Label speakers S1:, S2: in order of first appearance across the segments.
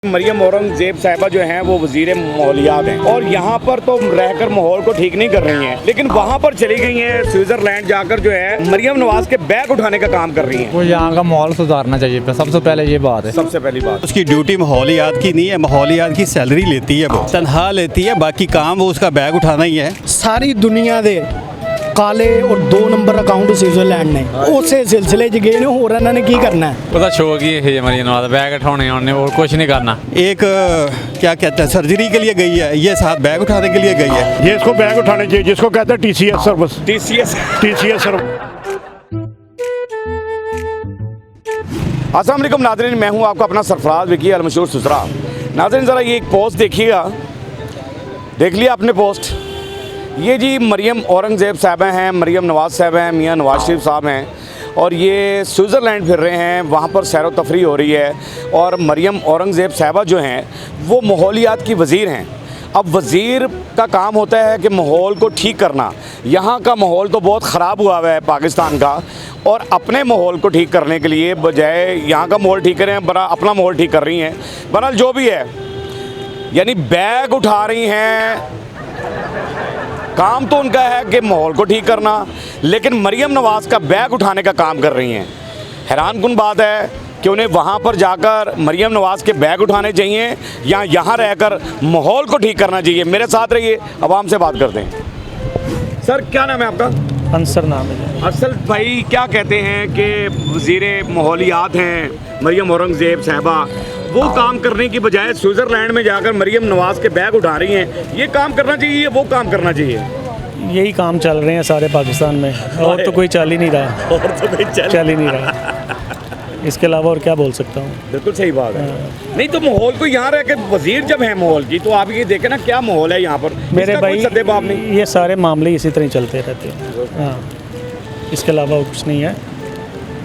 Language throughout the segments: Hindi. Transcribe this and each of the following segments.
S1: मरियम औरंगजेब साहिबा जो हैं वो वजीर माहौलियात हैं और यहाँ पर तो रहकर माहौल को ठीक नहीं कर रही हैं, लेकिन वहाँ पर चली गई हैं स्विट्जरलैंड जाकर जो है मरियम नवाज के बैग उठाने का काम कर रही हैं।
S2: वो यहाँ का माहौल सुधारना चाहिए, सबसे पहले ये बात है।
S1: सबसे पहली बात
S3: उसकी ड्यूटी माहौलियात की नहीं है, माहौलियात की सैलरी लेती है, वो तनख्वाह लेती है, बाकी काम वो उसका बैग उठाना ही है।
S4: सारी दुनिया दे काले और 2 नंबर अकाउंट स्विट्जरलैंड ने उस सिलसिले च गए ने, होर इन्हों ने की करना है।
S2: पता शौक ही है मरियम नवाज बैग उठाने और कुछ नहीं करना।
S3: एक क्या कहते हैं सर्जरी के लिए गई है, ये साथ बैग उठाने के लिए गई है।
S5: ये इसको बैग उठाने चाहिए, जिसको कहते हैं TCS सर्विस।
S1: TCS
S5: service.
S1: अस्सलाम वालेकुम नाज़रीन, मैं हूँ आपका अपना सरफराज विकी अल मशहूर सुसरा। नाज़रीन ज़रा ये एक पोस्ट देखिएगा, देख लिया आपने पोस्ट। ये जी मरियम औरंगजेब साहबा हैं, मरियम नवाज़ साहब हैं, मियाँ नवाज शरीफ साहब हैं और ये स्विट्ज़रलैंड फिर रहे हैं, वहाँ पर सैर व तफरी हो रही है। और मरियम औरंगजेब साहबा जो हैं वो माहौलियात की वज़ीर हैं। अब वज़ीर का काम होता है कि माहौल को ठीक करना। यहाँ का माहौल तो बहुत ख़राब हुआ है पाकिस्तान का, और अपने माहौल को ठीक करने के लिए बजाय यहाँ का माहौल ठीक करें बरा अपना माहौल ठीक कर रही हैं। बहरहाल जो भी है, यानी बैग उठा रही हैं। काम तो उनका है कि माहौल को ठीक करना, लेकिन मरियम नवाज़ का बैग उठाने का काम कर रही हैं। हैरानकुन बात है कि उन्हें वहाँ पर जाकर मरियम नवाज़ के बैग उठाने चाहिए या यहाँ रहकर माहौल को ठीक करना चाहिए। मेरे साथ रहिए, आवाम से बात करते हैं। सर क्या नाम है आपका?
S4: अंसर नाम है।
S1: असल भाई क्या कहते हैं कि वज़ीर माहौलियात हैं मरियम औरंगजेब साहबा, वो काम करने की बजाय स्विट्ज़रलैंड में जाकर मरियम नवाज़ के बैग उठा रही हैं। ये काम करना चाहिए, वो काम करना चाहिए?
S6: यही काम चल रहे हैं सारे पाकिस्तान में, और तो कोई चल ही नहीं रहा।
S1: और तो कोई
S6: चल ही नहीं रहा, इसके अलावा और क्या बोल सकता हूँ।
S1: बिल्कुल सही बात है। नहीं तो माहौल को यहाँ रह के वजीर जब है माहौल की, तो आप ये देखें ना क्या माहौल है यहाँ पर।
S6: मेरे भाई
S1: सद्देबाब नहीं,
S6: ये सारे मामले इसी तरह चलते रहते हैं। हाँ, इसके अलावा और कुछ नहीं है,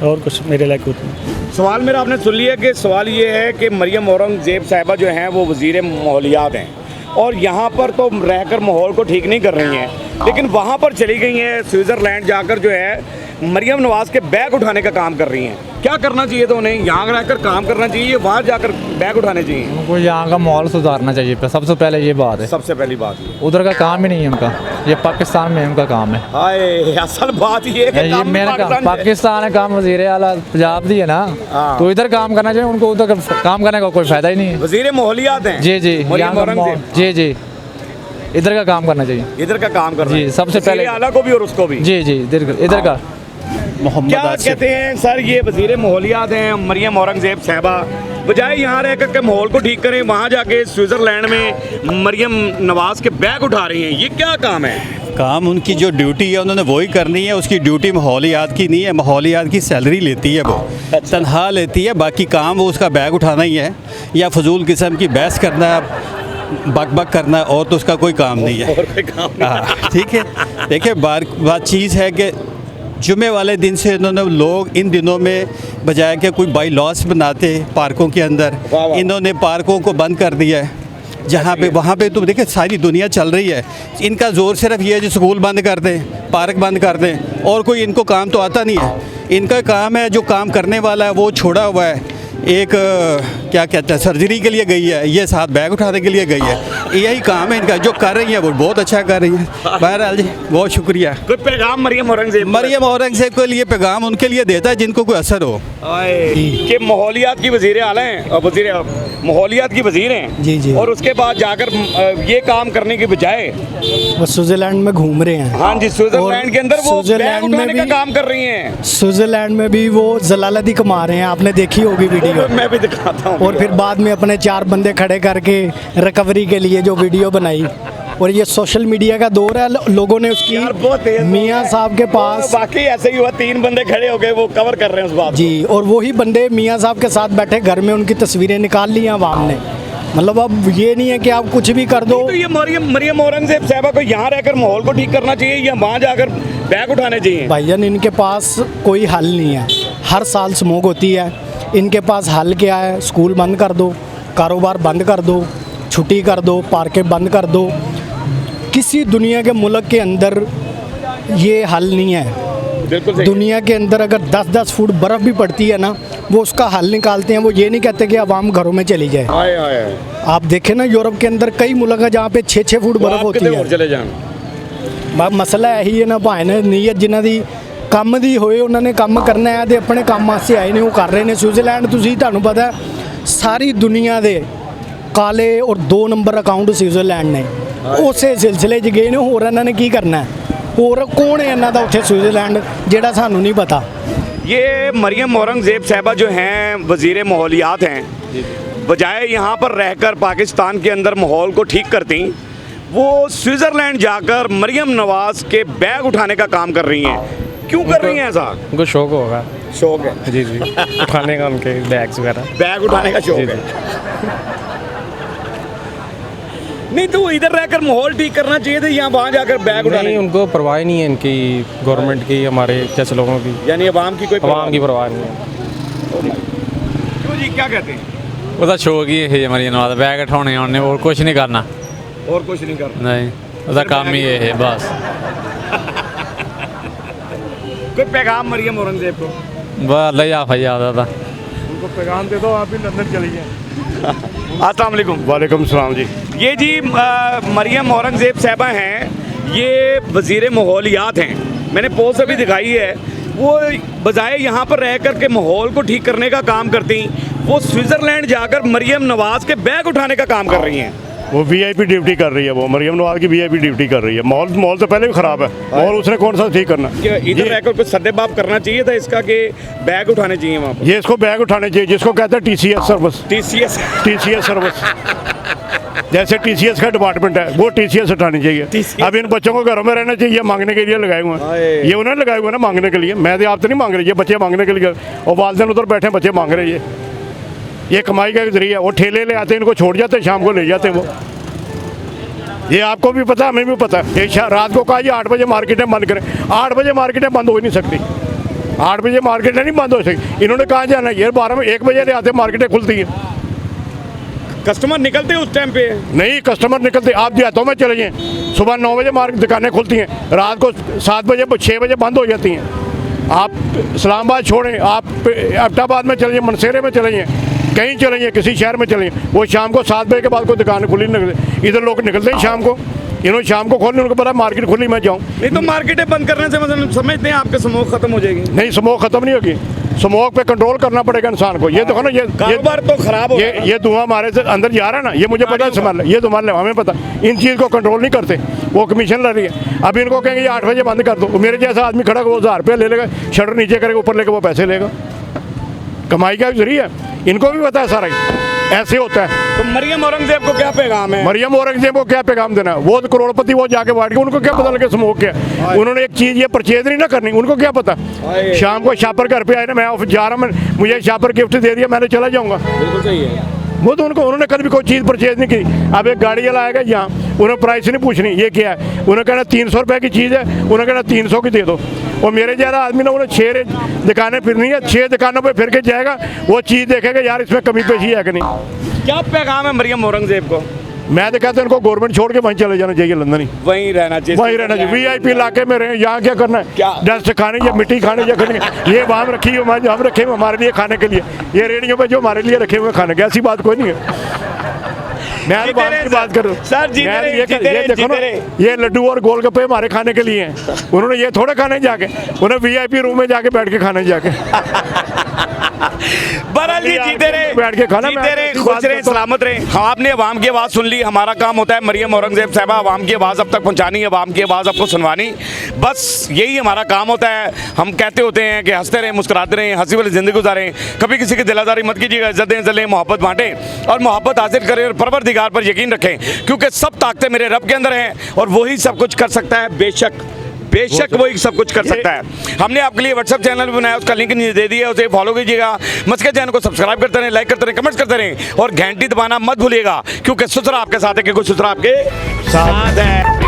S6: और कुछ मेरे लायक कुछ नहीं।
S1: सवाल मेरा आपने सुन लिया कि सवाल ये है कि मरियम औरंगजेब साहिबा जो हैं वो वज़ीर माहौलियात हैं और यहाँ पर तो रहकर माहौल को ठीक नहीं कर रही हैं, लेकिन वहाँ पर चली गई हैं स्विट्ज़रलैंड जाकर जो है मरियम नवाज़ के बैग उठाने का काम कर रही हैं। क्या करना चाहिए? तो उन्हें यहाँ रहकर काम करना चाहिए, वहाँ जाकर बैग उठाने चाहिए?
S2: उनको यहाँ का माहौल सुधारना चाहिए, सबसे पहले ये बात है।
S1: सबसे पहली बात ये
S2: उधर का काम ही नहीं है उनका, ये पाकिस्तान में उनका काम है।
S1: हाय, असल बात ये है कि काम
S2: पाकिस्तान है, काम वज़ीर आला पंजाब दी है ना, तो इधर काम करना चाहिए उनको, उधर काम करने का कोई फायदा ही नहीं है।
S1: वज़ीर माहौलियात हैं
S2: जी जी, जी इधर का काम करना चाहिए,
S1: इधर का काम करना
S2: जी सबसे पहले
S1: आला को भी और उसको भी।
S2: जी जी इधर का।
S1: क्या कहते हैं सर, ये वज़ीर माहौलियात हैं मरियम औरंगजेब साहबा, बजाय यहाँ रहकर के माहौल को ठीक करें, वहाँ जाके स्विट्ज़रलैंड में मरियम नवाज़ के बैग उठा रही हैं। ये क्या काम है?
S3: काम उनकी जो ड्यूटी है उन्होंने वही करनी है। उसकी ड्यूटी माहौलियात की नहीं है, माहौलियात की सैलरी लेती है, वो तनख्वाह लेती है, बाकी काम वो उसका बैग उठाना ही है या फजूल किस्म की बहस करना है, बक बक करना है, और तो उसका कोई काम नहीं है। हाँ ठीक है। देखिए बात चीज़ है कि जुमे वाले दिन से इन्होंने लोग इन दिनों में बजाय के कोई बाई लॉस बनाते पार्कों के अंदर, इन्होंने पार्कों को बंद कर दिया है। जहाँ पे वहाँ पे तो देखिए सारी दुनिया चल रही है, इनका ज़ोर सिर्फ ये है जो स्कूल बंद कर दें, पार्क बंद कर दें, और कोई इनको काम तो आता नहीं है। इनका काम है, जो काम करने वाला है वो छोड़ा हुआ है। एक क्या कहते हैं सर्जरी के लिए गई है, ये साथ बैग उठाने के लिए गई है। यही काम है इनका, जो कर रही है वो बहुत अच्छा कर रही है। बहरहाल जी बहुत शुक्रिया।
S1: कोई पैगाम मरियम
S3: औरंगजेब के लिए पैगाम उनके लिए देता है जिनको कोई असर हो
S1: कि माहौलियात की वज़ीर आला हैं और वज़ीर माहौलियात की वज़ीर हैं।
S4: जी जी।
S1: और उसके बाद जाकर ये काम करने की बजाय
S4: वो स्विट्जरलैंड में घूम रहे हैं।
S1: हाँ जी, स्विट्जरलैंड के अंदर वो बैग उठाने का काम कर रही हैं।
S4: स्विट्जरलैंड में भी वो जलालती कमा रहे हैं, आपने देखी होगी वीडियो।
S1: मैं भी दिखाता हूँ।
S4: और फिर बाद में अपने 4 बंदे खड़े करके रिकवरी के लिए जो वीडियो बनाई, और ये सोशल मीडिया का दौर है, लोगों ने उसकी मियाँ साहब के पास
S1: बाकी ऐसे ही हुआ, 3 बंदे खड़े हो गए, वो कवर कर रहे हैं उस बात
S4: जी, और वही बंदे मियाँ साहब के साथ बैठे घर में उनकी तस्वीरें निकाल ली हैं आवाम ने। मतलब अब ये नहीं है कि आप कुछ भी कर दो।
S1: तो ये मरियम औरंगजेब साहबा को यहाँ रहकर माहौल को ठीक करना चाहिए या वहाँ जाकर बैग उठाने चाहिए?
S4: भाईजान इनके पास कोई हल नहीं है। हर साल स्मोक होती है, इनके पास हल क्या है? स्कूल बंद कर दो, कारोबार बंद कर दो, छुट्टी कर दो, पार्कें बंद कर दो। किसी दुनिया के मुल्क के अंदर ये हल नहीं है।
S1: बिल्कुल सही।
S4: दुनिया के अंदर अगर 10-10 फुट बर्फ़ भी पड़ती है ना, वो उसका हल निकालते हैं। वो ये नहीं कहते कि आवाम घरों में चली जाए।
S1: आए आए
S4: आप देखें ना, यूरोप के अंदर कई मुल्क है जहाँ पे 6-6 फुट बर्फ़ होती है।
S1: चले जान
S4: मसला यही है ना, भाई ने नीयत जिन्हों की ਕੰਮ ਦੀ ਹੋਏ ਉਹਨਾਂ ਨੇ ਕੰਮ ਕਰਨਾ ਹੈ ਤੇ ਆਪਣੇ ਕੰਮ ਵਾਸਤੇ ਆਏ ਨੇ, ਉਹ ਕਰ ਰਹੇ ਨੇ। ਸਵਿਟਜ਼ਰਲੈਂਡ ਤੁਸੀਂ ਤੁਹਾਨੂੰ ਪਤਾ ਸਾਰੀ ਦੁਨੀਆ ਦੇ ਕਾਲੇ ਔਰ 2 ਨੰਬਰ ਅਕਾਊਂਟ ਸਵਿਟਜ਼ਰਲੈਂਡ ਨੇ। ਉਸੇ ਸਿਲਸਿਲੇ 'ਚ ਗਏ ਨੇ। ਹੋਰ ਇਹਨਾਂ ਨੇ ਕੀ ਕਰਨਾ ਹੈ? ਹੋਰ ਕੌਣ ਹੈ ਇਹਨਾਂ ਦਾ ਉੱਥੇ ਸਵਿਟਜ਼ਰਲੈਂਡ ਜਿਹੜਾ ਸਾਨੂੰ ਨਹੀਂ पता।
S1: ये मरियम औरंगजेब साहबा जो हैं वज़ीर माहौलियात हैं, बजाय यहाँ पर रहकर पाकिस्तान के अंदर माहौल को ठीक करती, वो स्विट्ज़रलैंड जाकर मरियम नवाज़ के बैग उठाने का काम कर रही हैं। क्यों कर रही हैं ऐसा?
S6: उनको शौक होगा।
S1: शौक है,
S6: जी जी उठाने का, उनके बैग्स वगैरह।
S1: बैग उठाने का शौक है। नहीं तो इधर रहकर माहौल ठीक करना चाहिए था, यहाँ वहाँ जाकर बैग उठाने।
S6: नहीं, उनको परवाह नहीं है इनकी गवर्नमेंट की, हमारे जैसे लोगों की।
S1: यानी अवाम की कोई
S6: आवाम की परवाह नहीं है।
S1: क्यों जी, क्या कहते हैं?
S2: ਉਹਦਾ ਸ਼ੌਕ ਹੀ ਇਹ ਮਰੀਮ ਨਵਾਜ਼ ਦਾ ਬੈਗ ਉਠਾਉਣੇ ਉਹਨੇ, ਹੋਰ ਕੁਝ ਨਹੀਂ ਕਰਨਾ।
S1: और कुछ नहीं करना।
S2: ਨਹੀਂ, ਉਹਦਾ ਕੰਮ ਹੀ ਇਹ ਹੈ ਬਸ।
S1: कोई पैगाम मरियम औरंगजेब को?
S2: बस अल्लाह ही आफा याद आता।
S5: उनको पैगाम दे दो, आप भी लंदन चली जाए।
S1: अस्सलाम वालेकुम।
S5: वालेकुम सलाम जी।
S1: ये जी मरियम औरंगजेब साहबा हैं, ये वज़ीर माहौलियात हैं। मैंने पोस्ट अभी दिखाई है। वो बजाय यहाँ पर रह कर के माहौल को ठीक करने का काम करती, वो स्विट्ज़रलैंड जाकर मरियम नवाज़ के बैग उठाने का काम कर रही हैं।
S5: वो वीआईपी ड्यूटी कर रही है, वो मरियम नवाज की वीआईपी ड्यूटी कर रही है। माहौल तो पहले भी ख़राब है, और उसने कौन सा ठीक करना?
S1: कि इधर रहकर कुछ सद्देबाब करना चाहिए था इसका, कि बैग उठाने चाहिए वहाँ पर।
S5: ये इसको बैग उठाने चाहिए, जिसको कहते हैं TCS सर्विस। TCS सर्विस जैसे TCS का डिपार्टमेंट है, वो TCS उठानी चाहिए।
S1: TCS।
S5: अब इन बच्चों को घरों में रहना चाहिए, मांगने के लिए लगाए हुए हैं। ये उन्होंने लगाए हुए हैं ना मांगने के लिए। मैं तो आप तो नहीं मांग रही, ये बच्चे मांगने के लिए, और वालिदैन उधर बैठे बच्चे मांग रहे हैं। ये कमाई का एक जरिया। वो ठेले ले आते हैं, इनको छोड़ जाते हैं, शाम को ले जाते हैं। वो ये आपको भी पता, हमें भी पता है। एक रात को कहा 8 बजे मार्केटें बंद करें, 8 बजे मार्केटें बंद हो ही नहीं सकती। 8 बजे मार्केटें नहीं बंद हो सकती। इन्होंने कहाँ जाना है? 12 में 1 बजे ले आते मार्केटें खुलती हैं।
S1: कस्टमर निकलते उस टाइम पे?
S5: नहीं, कस्टमर निकलते, आप देहातों में चले जाएँ, सुबह 9 बजे मार्केट दुकानें खुलती हैं, रात को 7 बजे 6 बजे बंद हो जाती हैं। आप इस्लामाबाद छोड़ें, आप एबटाबाद में चले जाएँ, मनसेरे में चले जाएँ, कहीं चले जाएँ, किसी शहर में चले जाएँ, वो शाम को 7 बजे के बाद कोई दुकान खुली नहीं निकलती। इधर लोग निकलते हैं शाम को, इन्होंने शाम को खोलने, उनको पता मार्केट खुली, मैं जाऊँ।
S1: नहीं तो मार्केटें बंद करने से मतलब समझते हैं आपके स्मोक खत्म हो जाएगी?
S5: नहीं, स्मोक खत्म नहीं होगी। स्मोक पे कंट्रोल करना पड़ेगा इंसान को। ये देखो ना, ये
S1: कारोबार तो खराब हो
S5: ये धुआं हमारे से अंदर जा रहा है ना, ये मुझे पता है, संभाल ये संभाल हमें पता। इन चीज़ को कंट्रोल नहीं करते, वो कमीशन ले रही है। अब इनको कहेंगे ये 8 बजे बंद कर दो, मेरे जैसा आदमी खड़ा वो 1000 रुपये ले लेगा, शटर नीचे करेगा, ऊपर लेकर वो पैसे लेगा। कमाई का जरिया, इनको भी पता है सारा ऐसे होता है।
S1: तो मरियम औरंगजेब को क्या पैगाम है?
S5: मरियम औरंगजेब को क्या पैगाम देना है? वो तो करोड़पति, वो जाके बैठ के, उनको क्या पता लगे स्मोक क्या? उन्होंने एक चीज़ ये परचेज नहीं ना करनी, उनको क्या पता? शाम को शापर घर पे आए ना, मैं ऑफिस जा रहा हूँ, मुझे शापर गिफ्ट दे दिया, मैंने चला जाऊँगा।
S1: बिल्कुल सही है।
S5: वो तो उन्होंने कभी कोई चीज़ परचेज नहीं की। अब एक गाड़ी वाला आएगा यहाँ, उन्हें प्राइस नहीं पूछनी, ये क्या है, उन्हें कहना 300 रुपये की चीज़ है, उन्हें कहना 300 की दे दो। और मेरे जैसा आदमी ना, उन्हें 6 दुकानें फिरनी है, 6 दुकानों पे फिर के जाएगा, वो चीज़ देखेगा यार इसमें कमी पेशी है कि नहीं।
S1: क्या पैगाम है मरियम औरंगजेब को?
S5: मैं तो कहता हूँ इनको गवर्नमेंट छोड़ के वहीं चले जाना चाहिए, लंदन ही
S1: वहीं रहना चाहिए,
S5: वहीं रहना चाहिए। वीआईपी इलाके में रहे, यहाँ क्या करना है?
S1: क्या
S5: डस्ट खाने या मिट्टी खाने या खाने, ये वहाँ रखी हुई, हम रखे हुए हमारे लिए खाने के लिए, ये रेडियो पे जो हमारे लिए रखे हुए खाने के, ऐसी बात कोई नहीं है। मैं की बात कर रहा हूँ
S1: सर,
S5: ये देखो ना, ये लड्डू और गोलगप्पे हमारे खाने के लिए हैं। उन्होंने ये थोड़े खाने जाके, उन्हें वीआईपी रूम में जाके बैठ के खाने जाके।
S1: बहरहाल जी, जीते रहे,
S5: बैठ के खाना,
S1: जीते रहे, खुश रहे, सलामत रहे। आपने अवाम की आवाज़ सुन ली। हमारा काम होता है मरियम औरंगजेब साहबा अवाम की आवाज़ अब तक पहुंचानी, अवाम की आवाज़ आपको सुनवानी, बस यही हमारा काम होता है। हम कहते होते हैं कि हंसते रहें, मुस्कुराते रहें, हंसी वाली ज़िंदगी गुजारें, कभी किसी की दिलादारी मत कीजिएगा, इज्जत दें, जलें, मोहब्बत बांटें और मोहब्बत हासिल करें और परवरदिगार पर यकीन रखें, क्योंकि सब ताकतें मेरे रब के अंदर हैं और वही सब कुछ कर सकता है। बेशक वही सब कुछ कर सकता है। हमने आपके लिए व्हाट्सएप चैनल भी बनाया, उसका लिंक नीचे दे दिया, उसे फॉलो कीजिएगा। मस्के चैनल को सब्सक्राइब करते रहें, लाइक करते रहें, कमेंट्स करते रहें और घंटी दबाना मत भूलिएगा, क्योंकि सुथरा आपके साथ है, क्योंकि सुथरा आपके साथ है।